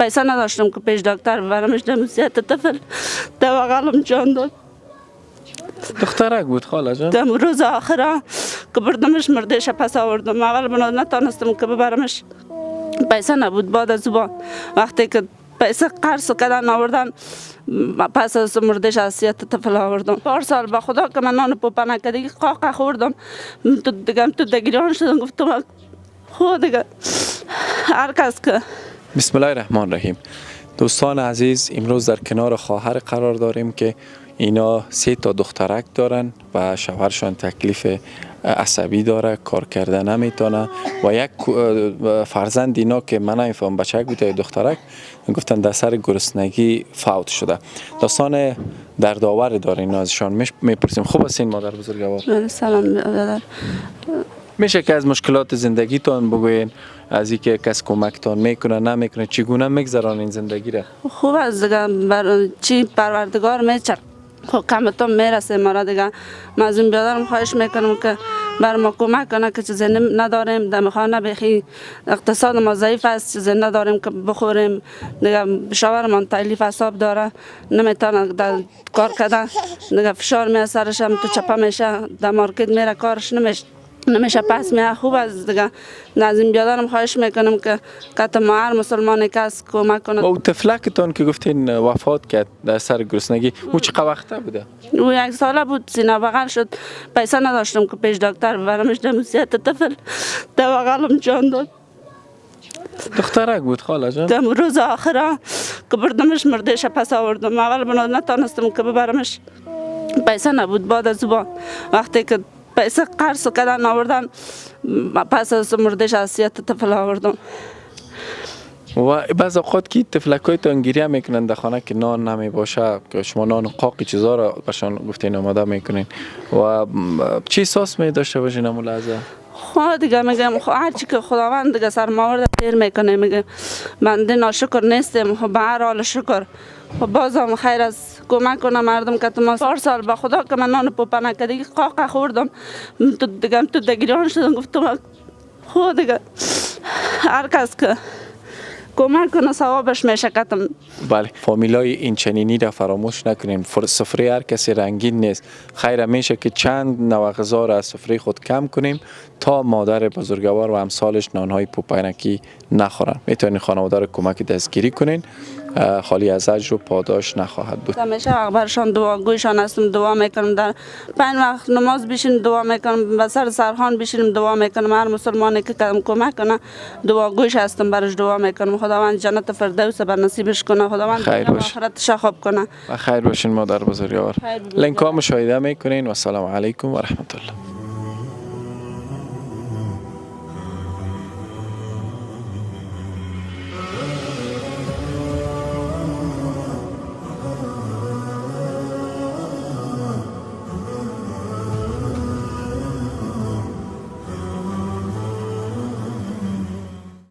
پیسه نداشتم که پیش دکتر ببرمش. در وضعیت طفل دوا قلم جان داد. دخترک بود خاله جان؟ در روز آخر که بردمش مردهش پس آوردم. اول بنا نتانستم که ببرمش، پیسه نبود. بعد از وقتی که پیسه قرض کردن آوردن، پس از مردهش از وضعیت طفل آوردم. 4 سال به خدا که من نان پوپا نکردی قاقه خوردم. تو دگیران شدم. گفتم خود دیگه هر کس که. بسم الله الرحمن الرحیم. دوستان عزیز، امروز در کنار خواهر قرار داریم که اینا 3 تا دخترک دارن و شوهرشان تکلیف عصبی داره، کار کرده نمیتونه و یک فرزند اینا که من نمیفهم بچه‌ک بود یا دخترک، گفتن در سر گرسنگی فوت شده. داستان دردآور داره اینا ازشان میپرسیم. خوب هستین مادر بزرگوار؟ سلام برادر. میشه که از مشکلات زندگیتون بگوین، از اینکه کس کمکتان میکنه نمیکنه، چگونه میگذرانین زندگی را؟ خوب است دیگه، چی پروردگار میچر خب کمتون میرسه مرا دیگه. من از این بیادرم خواهش میکنم که بر ما کمک کنه که چیزی نداریم دم خانه، بخی اقتصاد ما ضعیف است، چیزی نداریم که بخوریم دیگه. شوهرمان تکلیف حساب داره، نمیتونه کار کردن دیگه، فشار میاد سرش، هم تو چپه میشه، در مارکت میره کارش نمیشه پس میاد. خوب است دیگه. از این بیادرم خواهش میکنم که ما هر مسلمانی کس کمک کنه. او طفلکتان که گفتین وفات کرد در سر گرسنگی، او چقدر وقته بوده؟ او 1 ساله بود، سینه بغل شد. پیسه نداشتم که پیش دکتر ببرمش. در وضعیت طفل دوا قلم جان داد. دخترک بود خاله جان؟ در روز آخر که بردمش مردهش پس آوردم. اول بنا نتانستم که ببرمش، پیسه نبود. بعد از وقتی که پیسه قرض کردن آوردن، پس از مردهش از وضعیت طفل آوردم. و بعض اوقات که طفلکایتان گریه میکنن در خانه که نان نمی باشه، که شما نان و قاقی چیزا را برشان گفتین آماده میکنین و چی احساس می داشته باشین همون لحظه؟ خب دیگه میگم هر چی که خداوند دیگه سر ما آورده خیر میکنه. میگم بنده ناشکر نیستم، خب به هر حال شکر. خب بازم خیر از کمک کنه مردم که تو ما 4 سال به خدا که من نان پوپا نکردی قاقه خوردم. تو دگیران شدم. گفتم خود دیگه هر کس که کمک کنه ثوابش میشه کتم. بله، فامیلای این چنینی را فراموش نکنیم. سفره هر کسی رنگین نیست. خیر میشه که چند نوع غذا را از سفره خود کم کنیم تا مادر بزرگوار و امثالش نانهای پوپینکی نخورن. میتونین خانواده را کمک دستگیری کنین، خالی از اجر و پاداش نخواهد بود. همیشه برشان دعاگویشان هستم، دعا میکنم. در 5 وقت نماز بشین دعا میکنم، به سر سرخان بشینم دعا میکنم. هر مسلمانی که کمک کنه دعاگویش هستم، برش دعا میکنم. خداوند جنت فردوس بر نصیبش کنه، خداوند آخرتش خوب کنه. خیر باشین مادر بزرگوار. لینک ها مشاهده میکنین و السلام علیکم و رحمت الله.